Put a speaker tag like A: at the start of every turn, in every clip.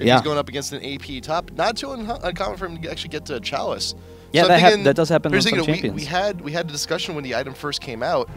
A: if he's going up against an AP top. Not too uncommon for him to actually get to a Chalice.
B: Yeah,
A: so
B: that does happen with some champions.
A: We had a discussion when the item first came out.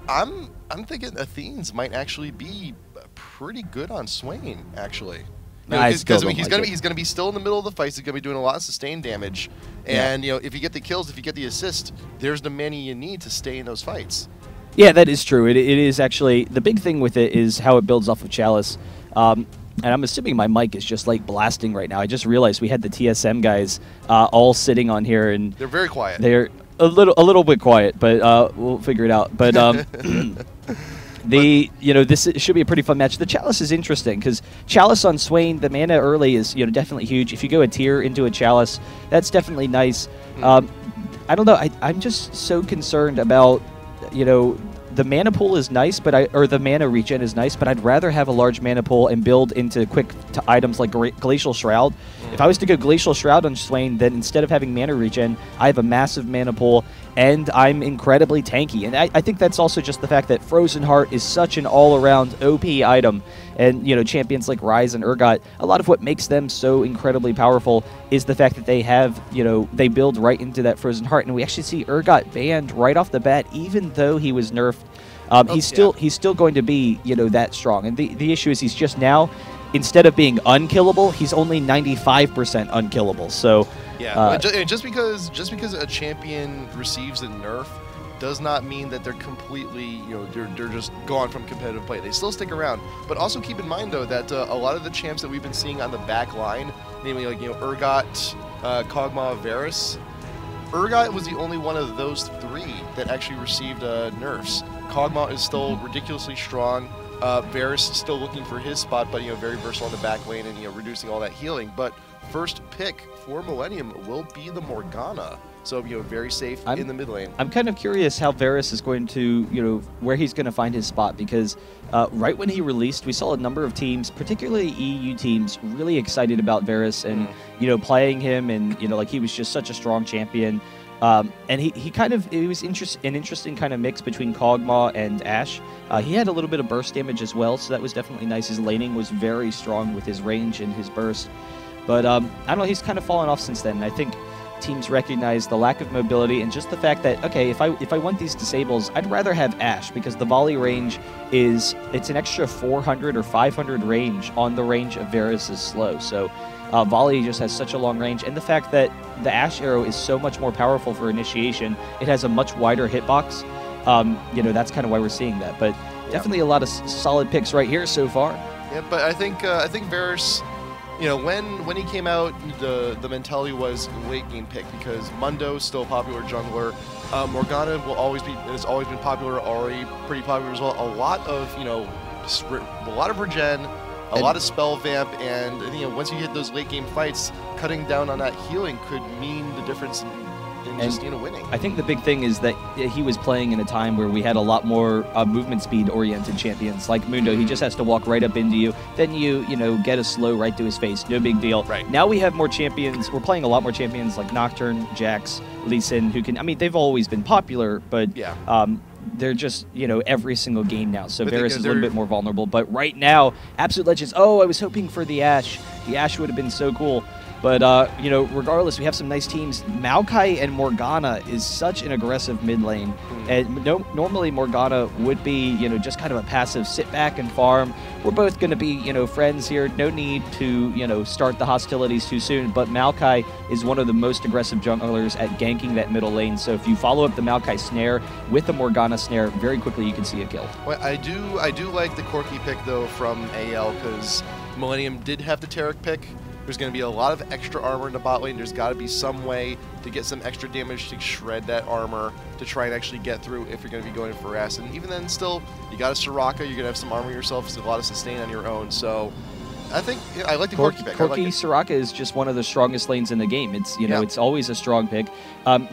A: I'm thinking Athene's might actually be pretty good on Swain, actually. Because he's gonna be still in the middle of the fights. He's gonna be doing a lot of sustained damage, and if you get the kills, if you get the assist, there's the many you need to stay in those fights.
B: Yeah, that is true. It is actually the big thing with it is how it builds off of Chalice. And I'm assuming my mic is just like blasting right now. I just realized we had the TSM guys all sitting on here, and
A: they're very quiet.
B: They're a little bit quiet, but we'll figure it out. But this should be a pretty fun match. The Chalice is interesting because Chalice on Swain, the mana early is definitely huge. If you go a tier into a Chalice, that's definitely nice. I don't know. I'm just so concerned about the mana pool is nice, or the mana regen is nice, but I'd rather have a large mana pool and build into quick items like Glacial Shroud. If I was to go Glacial Shroud on Swain, then instead of having mana regen, I have a massive mana pool, and I'm incredibly tanky. And I think that's also just the fact that Frozen Heart is such an all-around OP item, and champions like Ryze and Urgot, a lot of what makes them so incredibly powerful is the fact that they have, they build right into that Frozen Heart, and we actually see Urgot banned right off the bat, even though he was nerfed. He's still going to be that strong, and the issue is he's just now, instead of being unkillable, he's only 95% unkillable. So
A: just because a champion receives a nerf does not mean that they're completely they're just gone from competitive play. They still stick around, but also keep in mind though that a lot of the champs that we've been seeing on the back line, namely like Urgot, Kog'Maw, Varus. Urgot was the only one of those three that actually received nerfs. Kog'Maw is still ridiculously strong. Varus is still looking for his spot, but very versatile in the back lane and reducing all that healing. But first pick for Millennium will be the Morgana, so very safe in the mid lane.
B: I'm kind of curious how Varus is going to where he's going to find his spot, because right when he released, we saw a number of teams, particularly EU teams, really excited about Varus and playing him, and like he was just such a strong champion. And it was an interesting kind of mix between Kog'Maw and Ashe. He had a little bit of burst damage as well, so that was definitely nice. His laning was very strong with his range and his burst. But I don't know, he's kind of fallen off since then. And I think teams recognize the lack of mobility and just the fact that, okay, if I want these disables, I'd rather have Ashe, because the volley range it's an extra 400 or 500 range on the range of Varus' slow. So volley just has such a long range, and the fact that the Ashe arrow is so much more powerful for initiation, it has a much wider hitbox. That's kind of why we're seeing that. But definitely a lot of solid picks right here so far.
A: Yeah, but I think Varus, when he came out, the mentality was late game pick, because Mundo's still a popular jungler. Morgana has always been popular, already pretty popular as well. A lot of regen. A lot of spell vamp, and once you hit those late game fights, cutting down on that healing could mean the difference in just winning.
B: I think the big thing is that he was playing in a time where we had a lot more movement speed oriented champions like Mundo. He just has to walk right up into you, then you get a slow right to his face, no big deal.
A: Right.
B: Now we have more champions. We're playing a lot more champions like Nocturne, Jax, Lee Sin, who can. I mean, they've always been popular, but they're just, every single game now. So Varus is a little bit more vulnerable. But right now, Absolute Legends, I was hoping for the Ashe. The Ashe would have been so cool. But, regardless, we have some nice teams. Maokai and Morgana is such an aggressive mid lane. And normally Morgana would be, just kind of a passive sit back and farm. We're both going to be, friends here. No need to, start the hostilities too soon. But Maokai is one of the most aggressive junglers at ganking that middle lane. So if you follow up the Maokai snare with the Morgana snare, very quickly you can see a kill.
A: Well, I do like the quirky pick, though, from AL, because Millennium did have the Taric pick. There's going to be a lot of extra armor in the bot lane. There's got to be some way to get some extra damage to shred that armor to try and actually get through if you're going to be going for S. And even then, still, you got a Soraka. You're going to have some armor yourself. There's a lot of sustain on your own. So I think I like the quirky pick.
B: Quirky Soraka is just one of the strongest lanes in the game. It's it's always a strong pick.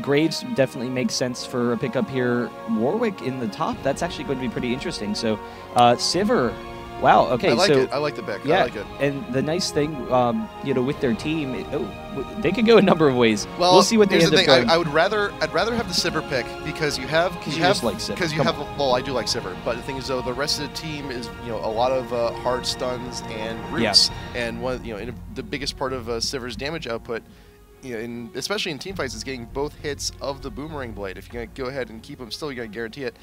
B: Graves definitely makes sense for a pickup here. Warwick in the top. That's actually going to be pretty interesting. So Sivir Wow. Okay.
A: I like
B: so
A: it. I like the pick.
B: yeah,
A: I like it.
B: and the nice thing, with their team, they could go a number of ways.
A: Well,
B: we'll see what they
A: here's
B: end
A: the
B: up
A: thing.
B: going.
A: I'd rather have the Sivir pick because you
B: just like Sivir.
A: because you
B: Come
A: have well, I do like Sivir, but the thing is though the rest of the team is a lot of hard stuns and roots, and the biggest part of Sivir's damage output. Especially in team fights, is getting both hits of the boomerang blade. If you're gonna go ahead and keep them still, you're gonna guarantee it.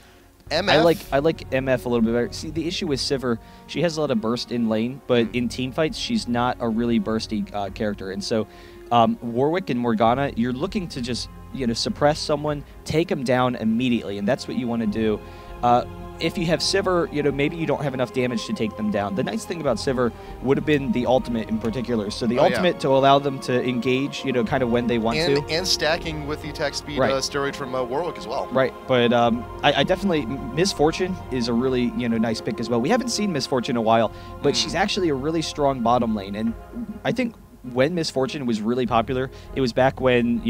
A: MF,
B: I like MF a little bit better. See, the issue with Sivir, she has a lot of burst in lane, but in team fights, she's not a really bursty character. And so Warwick and Morgana, you're looking to just suppress someone, take them down immediately, and that's what you want to do. If you have Sivir, maybe you don't have enough damage to take them down. The nice thing about Sivir would have been the ultimate in particular. So the ultimate to allow them to engage, kind of when they want to.
A: And stacking with the attack speed steroid from Warwick as well.
B: Right, but I definitely, Miss Fortune is a really, nice pick as well. We haven't seen Miss Fortune in a while, but she's actually a really strong bottom lane. And I think when Miss Fortune was really popular, it was back when,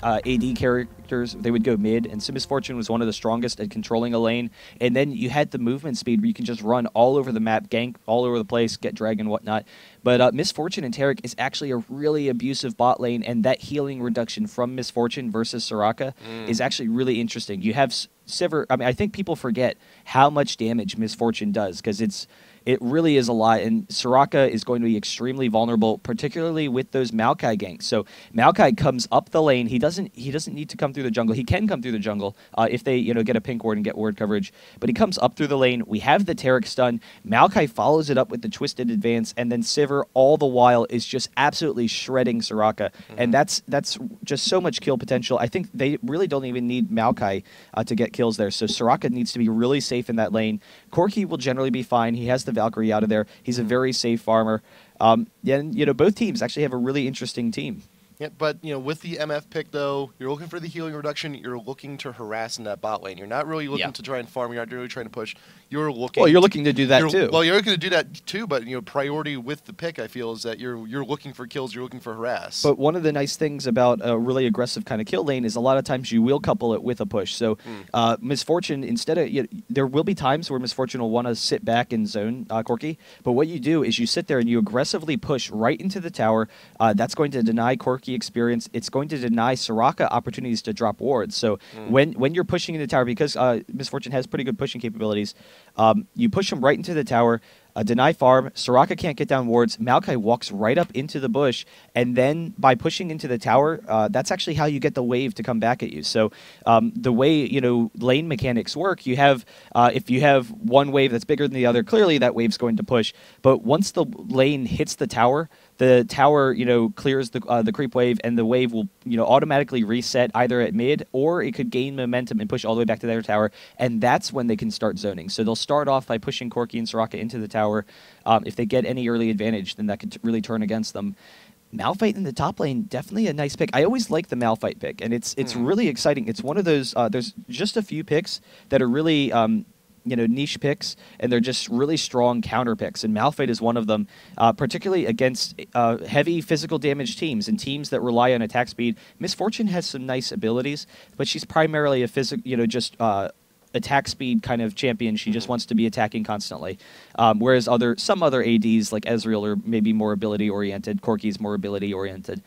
B: AD characters, they would go mid, and so Miss Fortune was one of the strongest at controlling a lane, and then you had the movement speed where you can just run all over the map, gank all over the place, get dragon, whatnot. But Miss Fortune and Taric is actually a really abusive bot lane, and that healing reduction from Miss Fortune versus Soraka is actually really interesting. You have Sivir, I think people forget how much damage Miss Fortune does, because it really is a lot, and Soraka is going to be extremely vulnerable, particularly with those Maokai ganks. So Maokai comes up the lane. He doesn't need to come through the jungle. He can come through the jungle if they get a pink ward and get ward coverage. But he comes up through the lane. We have the Taric stun. Maokai follows it up with the twisted advance, and then Sivir all the while is just absolutely shredding Soraka, and that's just so much kill potential. I think they really don't even need Maokai to get kills there. So Soraka needs to be really safe in that lane. Corki will generally be fine. He has the Valkyrie out of there. He's a very safe farmer. And both teams actually have a really interesting team.
A: Yeah, but with the MF pick though, you're looking for the healing reduction. You're looking to harass in that bot lane. You're not really looking to try and farm. You're not really trying to push. You're looking.
B: Well, you're looking to do that too.
A: Well, you're looking to do that too, but priority with the pick, I feel, is that you're looking for kills. You're looking for harass.
B: But one of the nice things about a really aggressive kind of kill lane is a lot of times you will couple it with a push. So Miss Fortune, instead of there will be times where Miss Fortune will want to sit back and zone Corki, but what you do is you sit there and you aggressively push right into the tower. That's going to deny Corki experience. It's going to deny Soraka opportunities to drop wards. So when you're pushing into the tower, because Miss Fortune has pretty good pushing capabilities, you push them right into the tower, deny farm, Soraka can't get down wards, Maokai walks right up into the bush, and then by pushing into the tower, that's actually how you get the wave to come back at you. So the way lane mechanics work, you have if you have one wave that's bigger than the other, clearly that wave's going to push. But once the lane hits the tower clears the creep wave, and the wave will automatically reset either at mid, or it could gain momentum and push all the way back to their tower, and that's when they can start zoning. So they'll start off by pushing Corki and Soraka into the tower. If they get any early advantage, then that could really turn against them. Malphite in the top lane, definitely a nice pick. I always like the Malphite pick, and it's really exciting. It's one of those, there's just a few picks that are really niche picks, and they're just really strong counter picks, and Malphite is one of them, particularly against heavy physical damage teams and teams that rely on attack speed. Miss Fortune has some nice abilities, but she's primarily a attack speed kind of champion. She just wants to be attacking constantly. Whereas some other ADs like Ezreal are maybe more ability oriented. Corki's more ability oriented.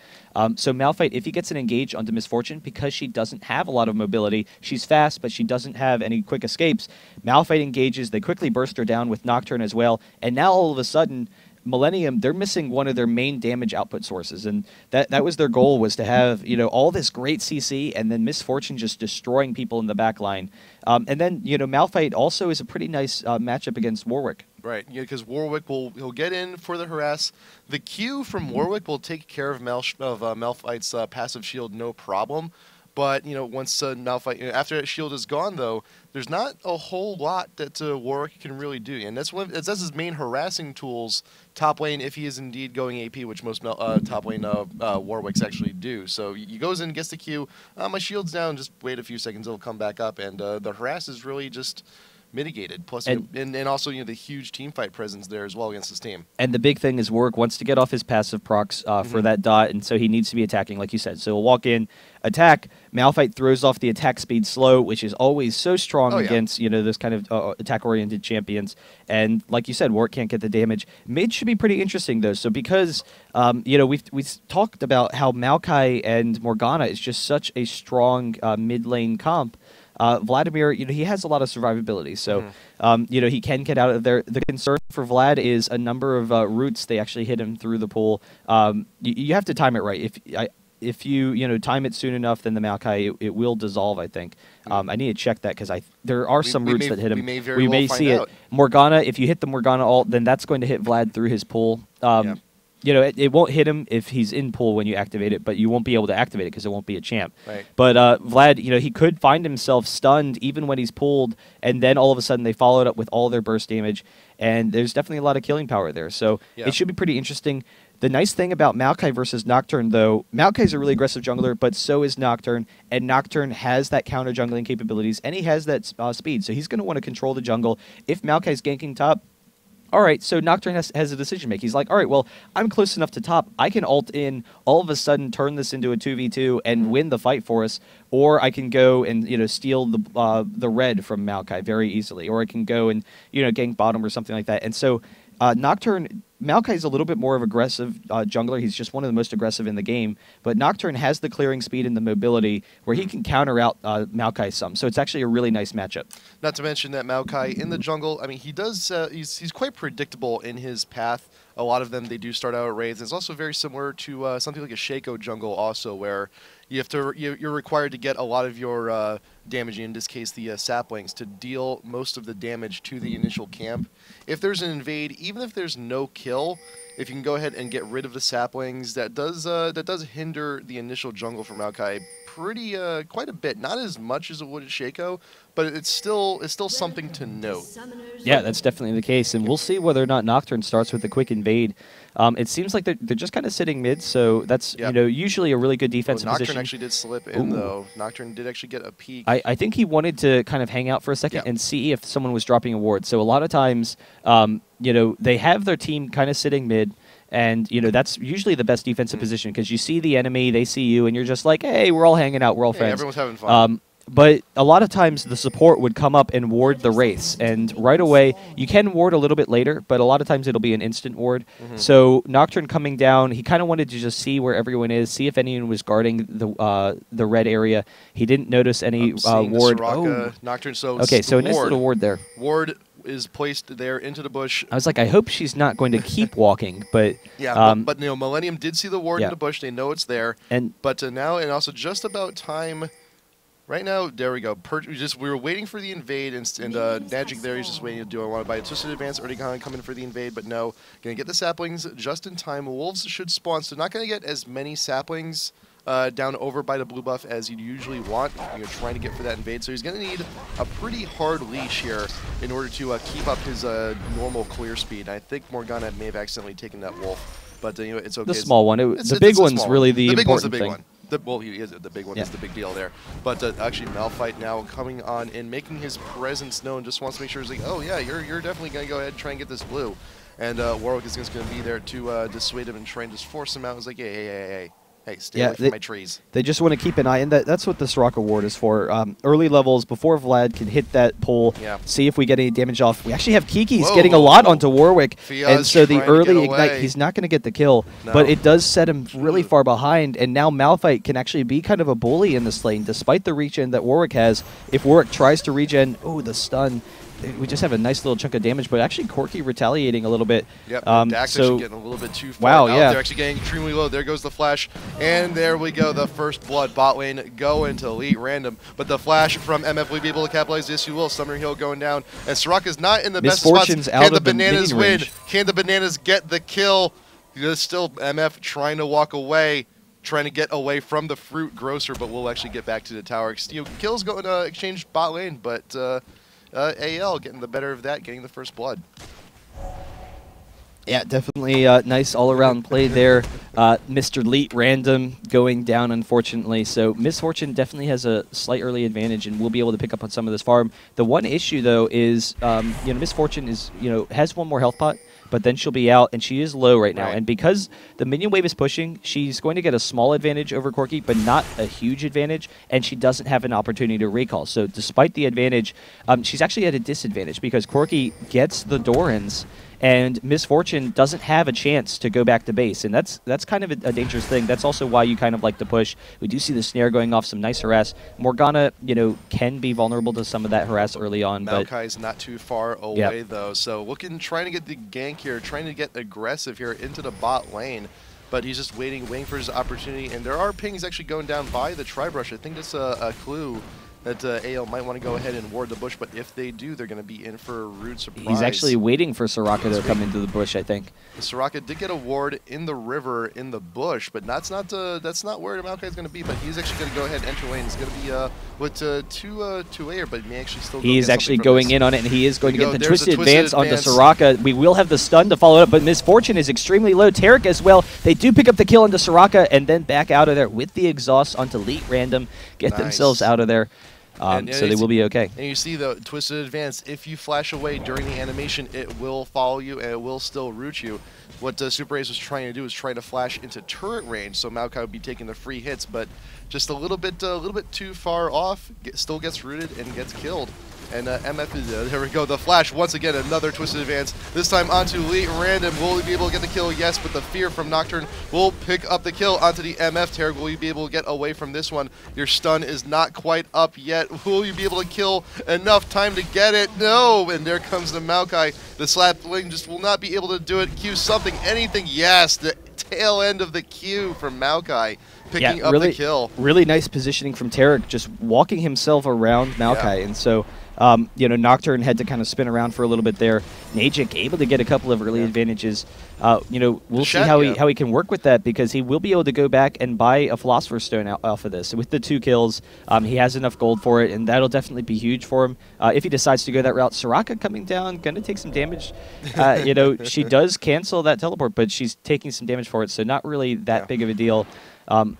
B: So Malphite, if he gets an engage onto Miss Fortune, because she doesn't have a lot of mobility, she's fast, but she doesn't have any quick escapes. Malphite engages. They quickly burst her down with Nocturne as well. And now all of a sudden, Millenium, they're missing one of their main damage output sources, and that was their goal, was to have all this great CC, and then Miss Fortune just destroying people in the back line. And then Malphite also is a pretty nice matchup against Warwick.
A: Right, because Warwick he'll get in for the harass. The Q from Warwick will take care of Malphite's passive shield, no problem. But once Malphite, after that shield is gone, though, there's not a whole lot that Warwick can really do, and that's his main harassing tools top lane, if he is indeed going AP, which most top lane Warwicks actually do. So he goes in, gets the Q, my shield's down, just wait a few seconds, it'll come back up, and the harass is really just mitigated. Plus, and also the huge team fight presence there as well against this team.
B: And the big thing is Warwick wants to get off his passive procs for that dot, and so he needs to be attacking, like you said. So he'll walk in, attack. Malphite throws off the attack speed slow, which is always so strong against those kind of attack-oriented champions. And like you said, Warwick can't get the damage. Mid should be pretty interesting though. So because we've talked about how Maokai and Morgana is just such a strong mid lane comp. Vladimir, he has a lot of survivability, so he can get out of there. The concern for Vlad is a number of routes they actually hit him through the pool. You have to time it right. If you time it soon enough, then the Maokai it will dissolve. I think. I need to check that because there are some routes that hit him. We may see it. Morgana, if you hit the Morgana ult, then that's going to hit Vlad through his pool. It won't hit him if he's in pool when you activate it, but you won't be able to activate it because it won't be a champ.
A: Right.
B: But Vlad, he could find himself stunned even when he's pulled, and then all of a sudden they follow it up with all their burst damage, and there's definitely a lot of killing power there. So it should be pretty interesting. The nice thing about Maokai versus Nocturne, though, Maokai's a really aggressive jungler, but so is Nocturne, and Nocturne has that counter jungling capabilities, and he has that speed, so he's going to want to control the jungle. If Maokai's ganking top, all right, so Nocturne has a decision make. He's like, all right, well, I'm close enough to top. I can ult in, all of a sudden turn this into a 2v2 and win the fight for us, or I can go and steal the red from Maokai very easily, or I can go and gank bottom or something like that. And so Nocturne, Maokai is a little bit more of aggressive jungler. He's just one of the most aggressive in the game. But Nocturne has the clearing speed and the mobility where he can counter out Maokai some. So it's actually a really nice matchup.
A: Not to mention that Maokai in the jungle, I mean, he does. He's quite predictable in his path. A lot of them, they do start out at raids. It's also very similar to something like a Shaco jungle also, where you're required to get a lot of your damage, in this case the saplings, to deal most of the damage to the initial camp. If there's an invade, even if there's no kill, if you can go ahead and get rid of the saplings, that does hinder the initial jungle for Maokai quite a bit. Not as much as it would at Shaco, but it's still something to note.
B: Yeah, that's definitely the case, and we'll see whether or not Nocturne starts with a quick invade. It seems like they're just kind of sitting mid, so that's usually a really good defensive position.
A: Nocturne actually did slip in though. Nocturne did actually get a peek.
B: I think he wanted to kind of hang out for a second and see if someone was dropping a ward. So a lot of times, they have their team kind of sitting mid. And, that's usually the best defensive position because you see the enemy, they see you, and you're just like, hey, we're all hanging out, we're all friends.
A: Everyone's having fun.
B: But a lot of times the support would come up and ward the wraiths. And right away, you can ward a little bit later, but a lot of times it'll be an instant ward. So Nocturne coming down, he kind of wanted to just see where everyone is, see if anyone was guarding the red area. He didn't notice any ward.
A: Nocturne,
B: so a nice little ward there.
A: Ward is placed there into the bush.
B: I was like, I hope she's not going to keep walking, but
A: but Millennium did see the ward in the bush. They know it's there. But now, and also just about time. Right now, there we go. We were waiting for the invade, and Magic there, he's just waiting to do I want to buy a Twisted Advance, already kind of coming for the invade, but no. Going to get the saplings just in time. Wolves should spawn, so not going to get as many saplings down over by the blue buff as you'd usually want. You're trying to get for that invade, so he's going to need a pretty hard leash here in order to keep up his normal clear speed. I think Morgana may have accidentally taken that wolf, but it's okay.
B: The small one. The big one's really the important thing.
A: The big one is the big deal there. But actually, Malphite now coming on and making his presence known. Just wants to make sure he's like, oh yeah, you're definitely going to go ahead and try and get this blue. And Warwick is just going to be there to dissuade him and try and just force him out. He's like, hey, stay away from my trees.
B: They just want to keep an eye, and that's what the Soraka ward is for. Early levels, before Vlad can hit that pole, see if we get any damage off. We actually have Kiki's getting a lot onto Warwick, and so the early ignite, he's not going to get the kill, but it does set him really far behind, and now Malphite can actually be kind of a bully in this lane, despite the regen that Warwick has. If Warwick tries to regen, the stun. We just have a nice little chunk of damage, but actually Corki retaliating a little bit.
A: Yep, Dax actually getting a little bit too far out. They're actually getting extremely low. There goes the flash, and there we go. The first blood bot lane going to Elite Random, but the flash from MF will be able to capitalize. Yes, you will. Summer Hill going down, and Soraka's not in the best spots. Can the Bananas win? Can the Bananas get the kill? There's still MF trying to walk away, trying to get away from the fruit grocer, but we'll actually get back to the tower. Kills going to exchange bot lane, but AL getting the better of that, getting the first blood.
B: Yeah, definitely nice all-around play there. Mr. Leet random going down, unfortunately. So Miss Fortune definitely has a slight early advantage, and we'll be able to pick up on some of this farm. The one issue, though, is Miss Fortune is has one more health pot, but then she'll be out, and she is low right now. And because the minion wave is pushing, she's going to get a small advantage over Corki, but not a huge advantage, and she doesn't have an opportunity to recall. So despite the advantage, she's actually at a disadvantage because Corki gets the Dorans, and Miss Fortune doesn't have a chance to go back to base, and that's kind of a dangerous thing. That's also why you kind of like to push. We do see the snare going off, some nice harass. Morgana, can be vulnerable to some of that harass early on.
A: Maokai's not too far away, though, so trying to get the gank here, trying to get aggressive here into the bot lane. But he's just waiting for his opportunity, and there are pings actually going down by the Tri-Brush. I think that's a clue that AL might want to go ahead and ward the bush, but if they do, they're going to be in for a rude surprise.
B: He's actually waiting for Soraka to come into the bush, I think.
A: Soraka did get a ward in the river in the bush, but that's not where Maokai is going to be. But he's actually going to go ahead and enter lane. It's going to be with two air, but he may actually still.
B: He's actually going in on it, and he is going to get the twisted advance onto Soraka. We will have the stun to follow it up, but Miss Fortune is extremely low. Tarek as well. They do pick up the kill onto Soraka, and then back out of there with the exhaust onto Leet random. Get themselves out of there. So they will be okay.
A: And you see the twisted advance. If you flash away during the animation, it will follow you and it will still root you. What Super Ace was trying to do is try to flash into turret range, so Maokai would be taking the free hits, but just a little bit too far off. Still gets rooted and gets killed. And MF is there we go. The flash once again, another twisted advance. This time onto Leet random. Will he be able to get the kill? Yes, but the fear from Nocturne will pick up the kill onto the MF. Tarek, will you be able to get away from this one? Your stun is not quite up yet. Will you be able to kill enough time to get it? No. And there comes the Maokai. The slap link just will not be able to do it. Q something, anything. Yes, the tail end of the Q from Maokai. Picking up the kill.
B: Really nice positioning from Tarek, just walking himself around Maokai. And so Nocturne had to kind of spin around for a little bit there. Najik able to get a couple of early advantages. We'll see how he can work with that, because he will be able to go back and buy a Philosopher's Stone off of this. With the 2 kills, he has enough gold for it, and that'll definitely be huge for him if he decides to go that route. Soraka coming down, going to take some damage. She does cancel that teleport, but she's taking some damage for it, so not really that big of a deal.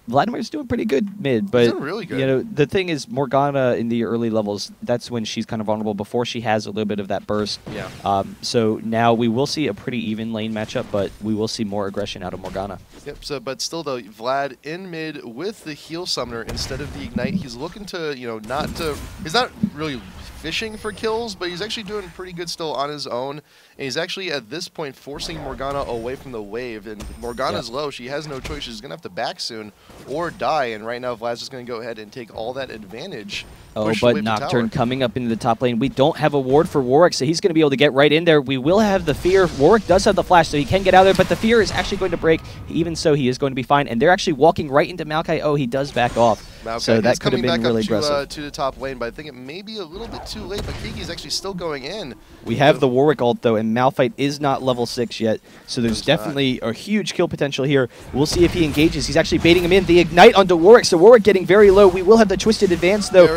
B: Vladimir's doing pretty good mid, but
A: really good.
B: The thing is, Morgana in the early levels, that's when she's kind of vulnerable before she has a little bit of that burst.
A: Yeah.
B: So now we will see a pretty even lane matchup, but we will see more aggression out of Morgana.
A: Yep. So, but still though, Vlad in mid with the heal summoner instead of the ignite. He's looking to, he's not really fishing for kills, but he's actually doing pretty good still on his own. And he's actually, at this point, forcing Morgana away from the wave. And Morgana's low. She has no choice. She's going to have to back soon or die. And right now, Vlad's just going to go ahead and take all that advantage.
B: Oh, but Nocturne coming up into the top lane. We don't have a ward for Warwick, so he's going to be able to get right in there. We will have the fear. Warwick does have the flash, so he can get out of there, but the fear is actually going to break. Even so, he is going to be fine. And they're actually walking right into Maokai. Oh, he does back off.
A: Maokai
B: so that could have been really aggressive.
A: To the top lane, but I think it may be a little bit too late. But Kiki's actually still going in.
B: We have the Warwick ult, though, and Malphite is not level 6 yet, so there's definitely a huge kill potential here. We'll see if he engages. He's actually baiting him in. The ignite onto Warwick, so Warwick getting very low. We will have the twisted advance, though,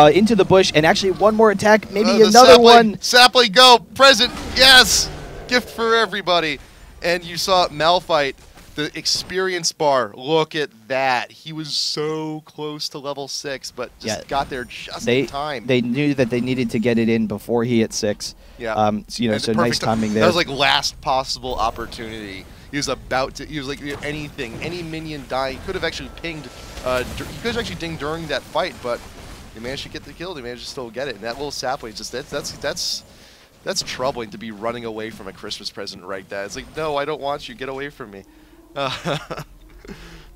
B: into the bush, and actually one more attack, maybe another one.
A: Sapling, go! Present, yes! Gift for everybody. And you saw Malphite, the experience bar. Look at that. He was so close to level 6, but just got there just in time.
B: They knew that they needed to get it in before he hit 6.
A: Yeah.
B: So nice timing there.
A: That was like last possible opportunity. He was about to, he was like anything, any minion die. He could have actually pinged, he could have actually dinged during that fight, but they managed to get the kill. They managed to still get it. And that little sapling, just that's troubling to be running away from a Christmas present like that. It's like, no, I don't want you. Get away from me.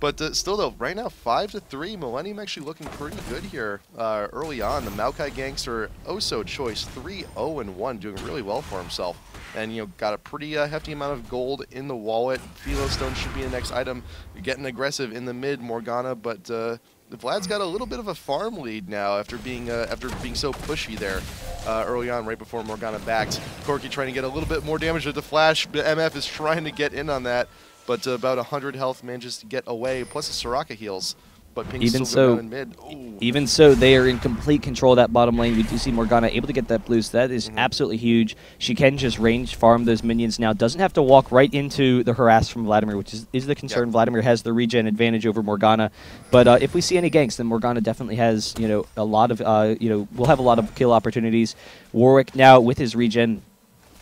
A: But still, though, right now, 5-3. Millennium actually looking pretty good here early on. The Maokai ganks are oh-so choice. 3-0-1, doing really well for himself. And, got a pretty hefty amount of gold in the wallet. Philo Stone should be the next item. You're getting aggressive in the mid, Morgana, but Vlad's got a little bit of a farm lead now after being so pushy there early on, right before Morgana backed. Corki trying to get a little bit more damage with the flash. MF is trying to get in on that, but about 100 health manages to get away, plus the Soraka heals. but Pink's
B: Even
A: still
B: so,
A: going down in mid. Ooh.
B: even so, they are in complete control of that bottom lane. We do see Morgana able to get that blue, so that is absolutely huge. She can just range farm those minions now. Doesn't have to walk right into the harass from Vladimir, which is the concern. Vladimir has the regen advantage over Morgana, but if we see any ganks, then Morgana definitely has a lot of we'll have a lot of kill opportunities. Warwick now with his regen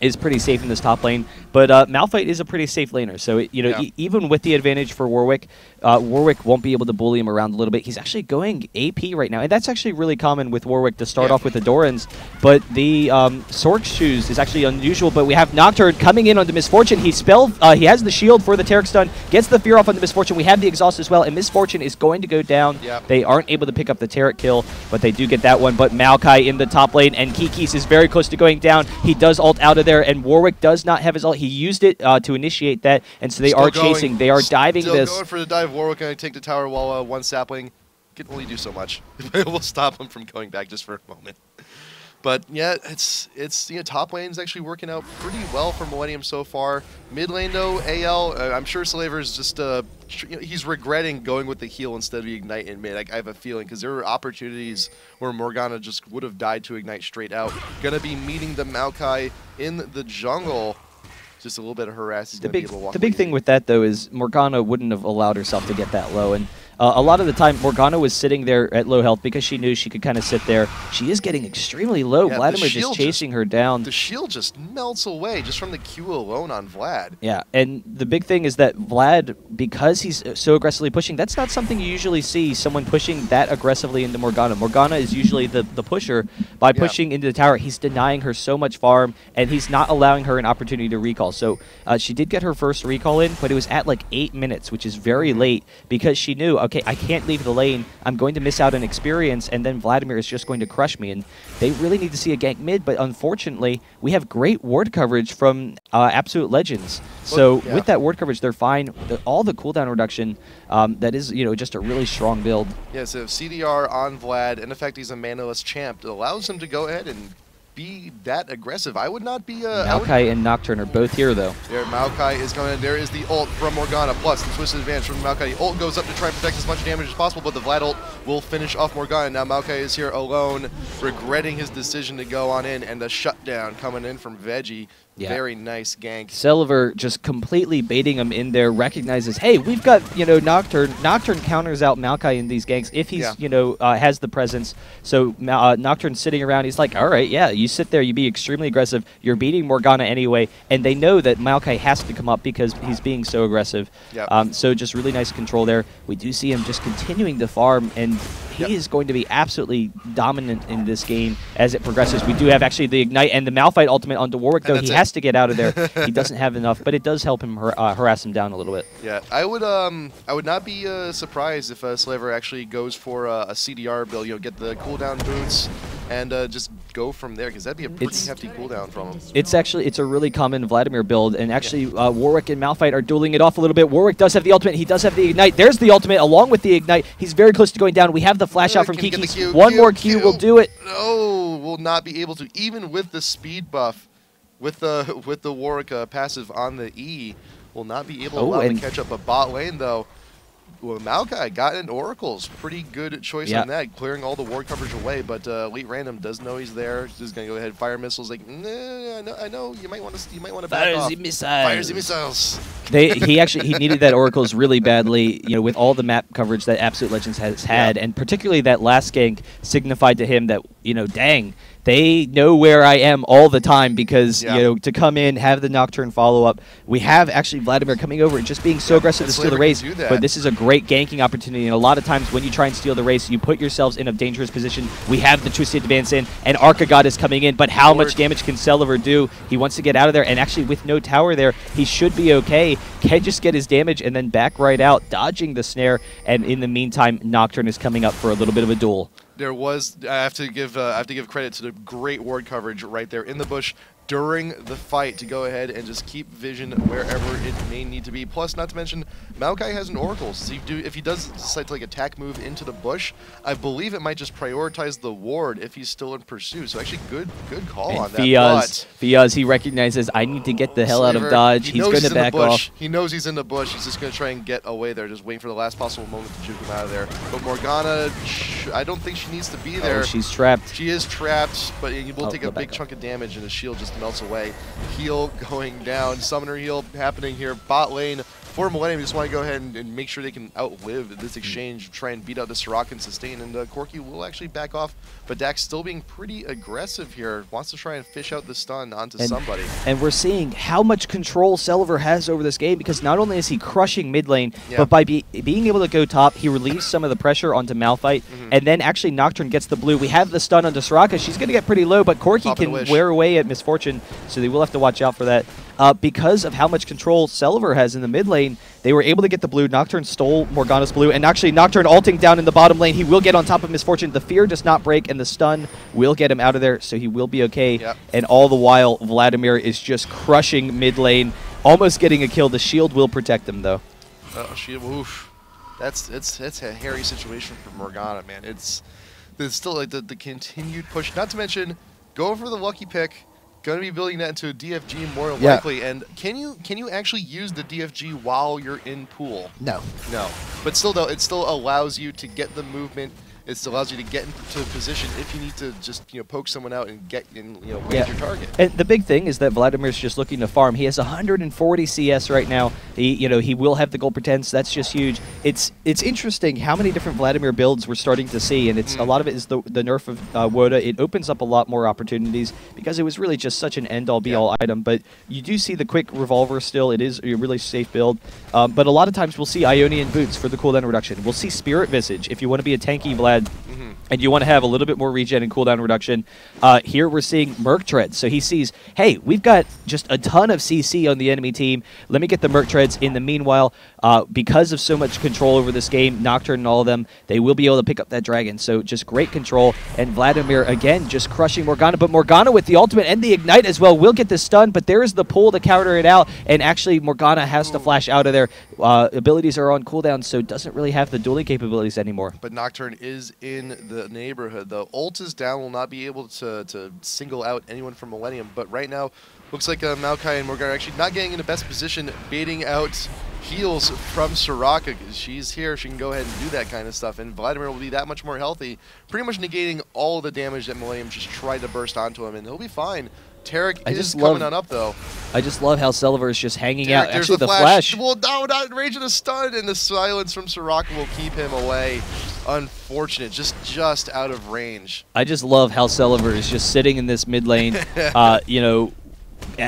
B: is pretty safe in this top lane, but Malphite is a pretty safe laner. So even with the advantage for Warwick, Warwick won't be able to bully him around a little bit. He's actually going AP right now, and that's actually really common with Warwick to start off with the Dorans. But the Sork shoes is actually unusual. But we have Nocturne coming in onto Misfortune. He has the shield for the Taric stun, gets the fear off onto Misfortune. We have the exhaust as well, and Misfortune is going to go down. They aren't able to pick up the Taric kill, but they do get that one. But Maokai in the top lane, and Kikis is very close to going down. He does ult out of there, and Warwick does not have his ult. He used it to initiate that, and so they are chasing. They are diving this.
A: Still going for the dive. Warwick going to take the tower while one sapling can only do so much. We'll stop him from going back just for a moment. But yeah, it's top lane is actually working out pretty well for Millenium so far. Mid lane though, AL, I'm sure Slaver's just he's regretting going with the heal instead of Ignite in mid. I have a feeling because there were opportunities where Morgana just would have died to Ignite straight out. Gonna be meeting the Maokai in the jungle. Just a little bit of harass.
B: The big thing with that though is Morgana wouldn't have allowed herself to get that low, and a lot of the time Morgana was sitting there at low health because she knew she could kind of sit there. She is getting extremely low. Vladimir just chasing her down.
A: The shield just melts away just from the Q alone on Vlad.
B: Yeah, and the big thing is that Vlad, because he's so aggressively pushing, that's not something you usually see, someone pushing that aggressively into Morgana. Morgana is usually the pusher. By pushing into the tower, he's denying her so much farm, and he's not allowing her an opportunity to recall. So she did get her first recall in, but it was at like 8 minutes, which is very late, because she knew, okay, I can't leave the lane. I'm going to miss out on experience, and then Vladimir is just going to crush me. And they really need to see a gank mid, but unfortunately, we have great ward coverage from Absolute Legends. So with that ward coverage, they're fine. All the cooldown reduction, that is, just a really strong build.
A: Yeah, so if CDR on Vlad, in effect, he's a manaless champ, it allows him to go ahead and be that aggressive. I would not be
B: Maokai and Nocturne are both here though.
A: There, Maokai is going in. There is the ult from Morgana, plus the twisted advantage from Maokai. The ult goes up to try and protect as much damage as possible, but the Vlad ult will finish off Morgana. Now Maokai is here alone, regretting his decision to go on in, and the shutdown coming in from Veggie. Yeah. Very nice gank.
B: Silver just completely baiting him in there, recognizes, hey, we've got, Nocturne. Nocturne counters out Maokai in these ganks if he's, has the presence. So Nocturne's sitting around. He's like, all right, yeah, you sit there, you be extremely aggressive. You're beating Morgana anyway. And they know that Maokai has to come up because he's being so aggressive. Yep. So just really nice control there. We do see him just continuing to farm, and he is going to be absolutely dominant in this game as it progresses. We do have actually the Ignite and the Malphite ultimate onto Warwick, though he has to get out of there. He doesn't have enough, but it does help him harass him down a little bit.
A: Yeah, I would not be surprised if Slaver actually goes for a CDR build, get the cooldown boots, and just go from there, because that'd be a pretty hefty cooldown from him.
B: It's a really common Vladimir build, and actually Warwick and Malphite are dueling it off a little bit. Warwick does have the ultimate. He does have the Ignite. There's the ultimate along with the Ignite. He's very close to going down. We have the flash out from Kiki. One more Q will do it.
A: No, will not be able to, even with the speed buff, with the Warwick passive on the E, will not be able to catch up a bot lane though. Well, Maokai got in Oracle's pretty good choice on that, clearing all the ward coverage away. But Elite Random does know he's there. He's just gonna go ahead and fire missiles. Like, nah, I know. You might want to back off. Fires the missiles.
B: He needed that Oracle's really badly. With all the map coverage that Absolute Legends has had, and particularly that last gank signified to him that dang. They know where I am all the time because, to come in, have the Nocturne follow-up. We have actually Vladimir coming over and just being so aggressive to steal the race. But this is a great ganking opportunity. And a lot of times when you try and steal the race, you put yourselves in a dangerous position. We have the Twisted Advance in, and Archagod is coming in. But how much damage can Celiver do? He wants to get out of there. And actually, with no tower there, he should be okay. Can just get his damage and then back right out, dodging the snare. And in the meantime, Nocturne is coming up for a little bit of a duel.
A: There was, I have to give credit to the great ward coverage right there in the bush. during the fight to go ahead and just keep vision wherever it may need to be. Plus, not to mention, Maokai has an Oracle, so if he does decide to like attack move into the bush, I believe it might just prioritize the ward if he's still in pursuit. So actually, good call
B: and
A: on that.
B: Fiaz, he recognizes, I need to get the hell out of dodge. He's going to back off.
A: He knows he's in the bush. He's just going to try and get away there, just waiting for the last possible moment to juke him out of there. But Morgana, I don't think she needs to be there.
B: Oh, she's trapped.
A: She is trapped, but he will take a big chunk of damage, and his shield just melts away. Heal going down. Summoner heal happening here. Bot lane for Millenium. Just want to go ahead and make sure they can outlive this exchange, try and beat out the Soraka and sustain. And Corky will actually back off, but Dax still being pretty aggressive here. Wants to try and fish out the stun onto somebody.
B: And we're seeing how much control Selver has over this game, because not only is he crushing mid lane, but by being able to go top, he relieves some of the pressure onto Malphite, and then actually Nocturne gets the blue. We have the stun onto Soraka. She's going to get pretty low, but Corky can wear away at Misfortune, so they will have to watch out for that. Because of how much control Selver has in the mid lane, they were able to get the blue. Nocturne stole Morgana's blue, and actually Nocturne ulting down in the bottom lane. He will get on top of Misfortune. The fear does not break, and the stun will get him out of there, so he will be okay.
A: Yep.
B: And all the while, Vladimir is just crushing mid lane, almost getting a kill. The shield will protect him, though.
A: Shield, oof. It's a hairy situation for Morgana, man. It's still like the continued push. Not to mention, go for the lucky pick. Going to be building that into a DFG more likely, and can you actually use the DFG while you're in pool?
B: No.
A: But still though, it still allows you to get the movement. It still allows you to get into a position if you need to just poke someone out and get in land your target.
B: And the big thing is that Vladimir's just looking to farm. He has 140 CS right now. He will have the gold pretend, so that's just huge. It's interesting how many different Vladimir builds we're starting to see, and it's a lot of it is the nerf of Woda. It opens up a lot more opportunities because it was really just such an end-all be-all item. But you do see the quick revolver still. It is a really safe build. But a lot of times we'll see Ionian boots for the cooldown reduction. We'll see Spirit Visage if you want to be a tanky Vlad. And you want to have a little bit more regen and cooldown reduction. Here we're seeing Merc Treads. So he sees, hey, we've got just a ton of CC on the enemy team. Let me get the Merc Treads. In the meanwhile, because of so much control over this game, Nocturne and all of them, they will be able to pick up that dragon. So just great control. And Vladimir, again, just crushing Morgana. But Morgana with the ultimate and the ignite as well will get the stun. But there is the pull to counter it out. And actually, Morgana has to flash out of there. Abilities are on cooldown, so doesn't really have the dueling capabilities anymore.
A: But Nocturne is in the neighborhood. The ult is down, will not be able to single out anyone from Millenium, but right now looks like Maokai and Morgana are actually not getting in the best position, baiting out heals from Soraka, because she's here, she can go ahead and do that kind of stuff, and Vladimir will be that much more healthy, pretty much negating all of the damage that Millenium just tried to burst onto him, and he'll be fine. Tarek is coming on up, though.
B: I just love how Selver is just hanging out. Actually, the flash.
A: Well, no, not in range of the stun, and the silence from Soraka will keep him away. Unfortunate, just out of range.
B: I just love how Selver is just sitting in this mid lane,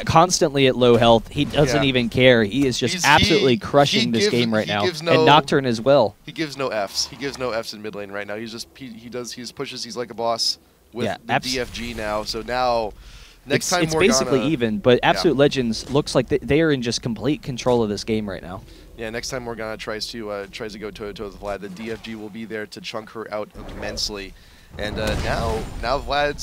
B: constantly at low health. He doesn't even care. He is just absolutely crushing this game right now. And Nocturne as well.
A: He gives no Fs. He gives no Fs in mid lane right now. He's just he pushes. He's like a boss with the DFG now. So now. Next time
B: it's basically even, but Absolute Legends looks like they are in just complete control of this game right now.
A: Yeah, next time Morgana tries to go toe-to-toe with Vlad, the DFG will be there to chunk her out immensely. And now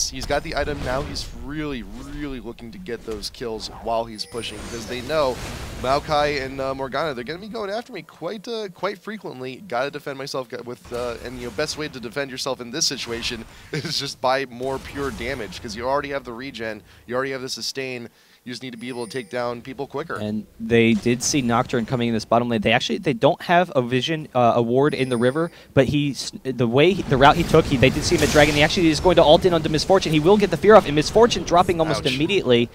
A: he's got the item. Now he's really looking to get those kills while he's pushing, because they know Maokai and Morgana, they're going to be going after me quite frequently. Got to defend myself with and best way to defend yourself in this situation is just by more pure damage, because you already have the regen, you already have the sustain. You just need to be able to take down people quicker. And
B: they did see Nocturne coming in this bottom lane. They don't have a vision award in the river, but the route he took, they did see him at Dragon. He actually is going to ult in onto Misfortune. He will get the fear off, and Misfortune dropping almost immediately.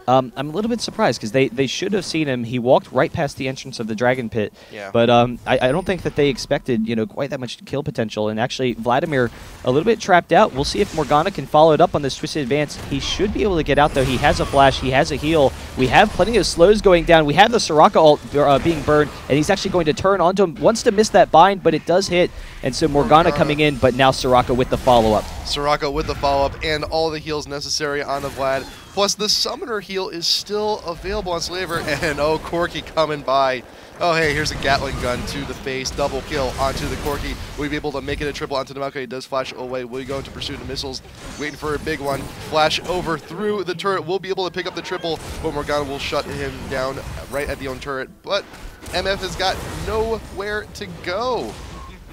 B: I'm a little bit surprised, because they should have seen him. He walked right past the entrance of the Dragon Pit.
A: Yeah.
B: But I don't think that they expected quite that much kill potential. And actually, Vladimir a little bit trapped out. We'll see if Morgana can follow it up on this twisted advance. He should be able to get out, though. He has a flash. He has a heal. We have plenty of slows going down. We have the Soraka ult being burned, and he's actually going to turn onto him. Wants to miss that bind, but it does hit. And so Morgana coming in, but now Soraka with the follow-up.
A: Soraka with the follow-up and all the heals necessary on the Vlad. Plus, the Summoner heal is still available on Slaver, and oh, Corki coming by. Oh, hey, here's a Gatling gun to the face. Double kill onto the Corki. Will he be able to make it a triple onto the Maokai? He does flash away. Will he go into pursuit of missiles? Waiting for a big one. Flash over through the turret. Will be able to pick up the triple, but Morgana will shut him down right at the own turret. But MF has got nowhere to go.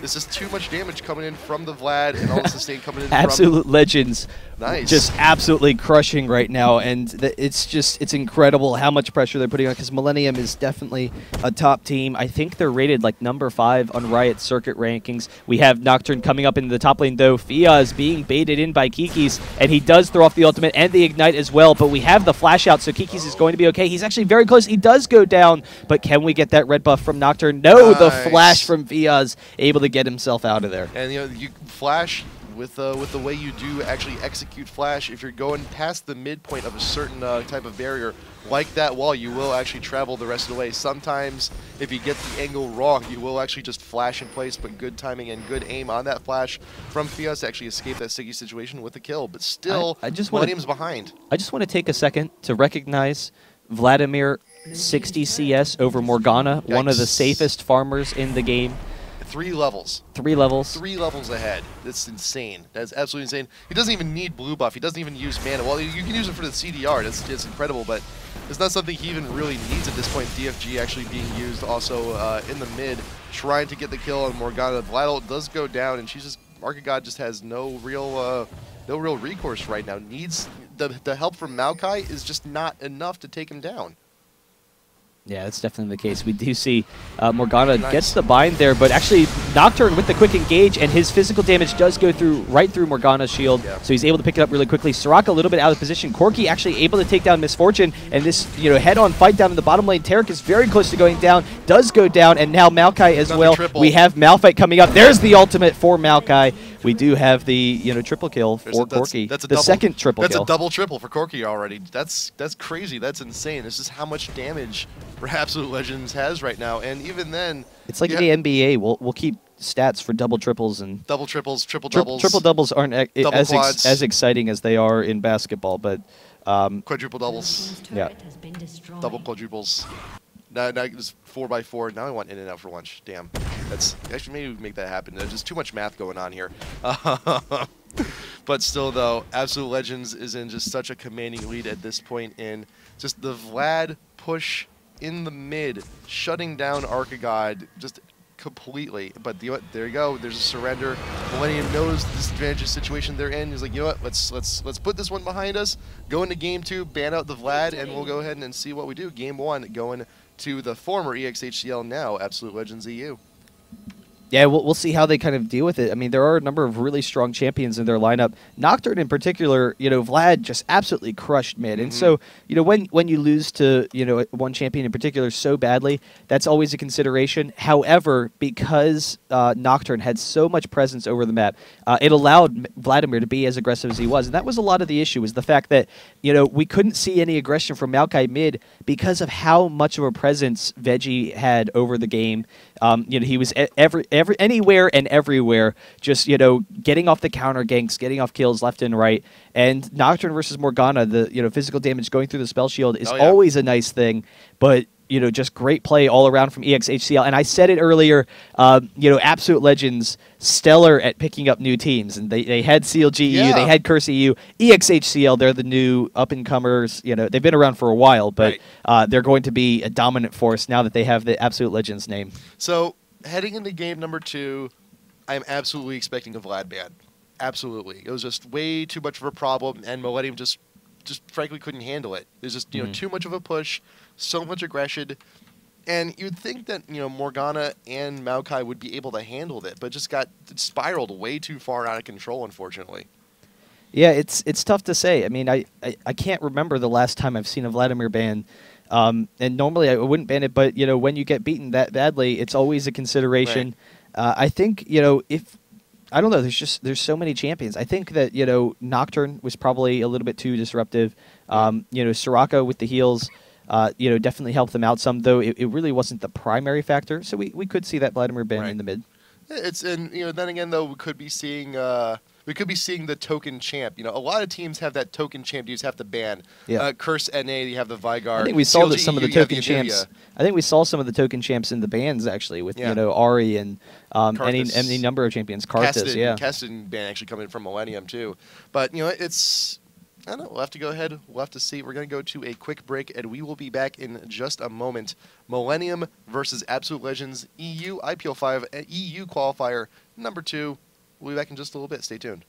A: This is too much damage coming in from the Vlad and all the sustain coming in from
B: Absolute Legends.
A: Nice.
B: Just absolutely crushing right now, and it's incredible how much pressure they're putting on, because Millenium is definitely a top team. I think they're rated like number 5 on Riot circuit rankings. We have Nocturne coming up into the top lane, though. Fiaz being baited in by Kikis, and he does throw off the ultimate and the ignite as well, but we have the flash out, so Kikis is going to be okay. He's actually very close. He does go down, but can we get that red buff from Nocturne? No,
A: nice.
B: The flash from Fiaz, able to get himself out of there.
A: And you flash with the way you do actually execute flash. If you're going past the midpoint of a certain type of barrier, like that wall, you will actually travel the rest of the way. Sometimes, if you get the angle wrong, you will actually just flash in place, but good timing and good aim on that flash from Fiaz to actually escape that sticky situation with a kill. But still, Millennium's behind.
B: I just want to take a second to recognize Vladimir 60 CS over Morgana,
A: Yikes.
B: one of the safest farmers in the game.
A: 3 levels.
B: 3 levels.
A: 3 levels ahead. That's insane. That's absolutely insane. He doesn't even need blue buff. He doesn't even use mana. Well, you can use it for the CDR. That's incredible, but it's not something he even really needs at this point. DFG actually being used also in the mid, trying to get the kill on Morgana. Vlad does go down, and she's just Market God just has no real recourse right now. Needs the help from Maokai is just not enough to take him down.
B: Yeah, that's definitely the case. We do see Morgana gets the bind there, but actually Nocturne with the quick engage, and his physical damage does go right through Morgana's shield, so he's able to pick it up really quickly. Soraka a little bit out of position. Corki actually able to take down Misfortune, and this head-on fight down in the bottom lane. Tarek is very close to going down, does go down, and now Maokai as well. We have Malphite coming up. There's the ultimate for Maokai. We do have the triple kill for Corki.
A: That's
B: the second triple kill.
A: That's a double triple for Corki already. That's crazy. That's insane. This is how much damage Absolute Legends has right now, and even then,
B: it's like the NBA. We'll keep stats for double triples and
A: double triples, triple doubles.
B: Triple doubles aren't as exciting as they are in basketball, but
A: quadruple doubles.
B: Yeah,
A: double quadruples. Now it's 4x4. Now I want In and Out for lunch. Damn, that's actually maybe we make that happen. There's just too much math going on here. But still, though, Absolute Legends is in just such a commanding lead at this point in just the Vlad push in the mid, shutting down Archigod just completely. But there you go. There's a surrender. Millennium knows the disadvantageous situation they're in. He's like, you know what? Let's put this one behind us. Go into game 2, ban out the Vlad, and we'll go ahead and see what we do. Game 1 going to the former EXHCL, now Absolute Legends EU.
B: Yeah, we'll see how they kind of deal with it. I mean, there are a number of really strong champions in their lineup. Nocturne in particular, Vlad just absolutely crushed mid. And so, when you lose to, one champion in particular so badly, that's always a consideration. However, because Nocturne had so much presence over the map, it allowed Vladimir to be as aggressive as he was. And that was a lot of the issue, was the fact that, we couldn't see any aggression from Maokai mid because of how much of a presence Veggie had over the game. He was anywhere and everywhere, just getting off the counter ganks, getting off kills left and right. And Nocturne versus Morgana, the physical damage going through the spell shield is always a nice thing, but just great play all around from EXHCL. And I said it earlier, Absolute Legends stellar at picking up new teams, and they had clg.eu, they had curse.eu, EXHCL. They're the new up and comers. They've been around for a while, but they're going to be a dominant force now that they have the Absolute Legends name.
A: So heading into game number 2, I'm absolutely expecting a Vlad ban. Absolutely, it was just way too much of a problem, and Millennium just frankly couldn't handle it. There's just too much of a push, so much aggression, and you'd think that Morgana and Maokai would be able to handle that, but just got spiraled way too far out of control, unfortunately.
B: Yeah, it's tough to say. I mean, I can't remember the last time I've seen a Vladimir ban. And normally I wouldn't ban it, but when you get beaten that badly, it's always a consideration. Right. I think if I don't know, there's so many champions. I think that Nocturne was probably a little bit too disruptive. Soraka with the heals, definitely helped them out some, though it really wasn't the primary factor. So we could see that Vladimir ban in the mid.
A: And then again, though, we could be seeing we could be seeing the token champ. You know, a lot of teams have that token champ you just have to ban.
B: Yeah.
A: clg.na, you have the Vygar.
B: I think we saw that some of the
A: clg.eu, you have
B: token
A: the
B: champs.
A: Anivia.
B: I think we saw some of the token champs in the bans actually with
A: Yeah.
B: you know Ari and
A: Karthus.
B: any number of champions. Karthus, yeah.
A: Keston ban actually coming from Millenium too. But you know, it's I don't know. We'll have to go ahead. We'll have to see. We're going to go to a quick break, and we will be back in just a moment. Millenium versus Absolute Legends EU IPL5 EU qualifier number 2. We'll be back in just a little bit. Stay tuned.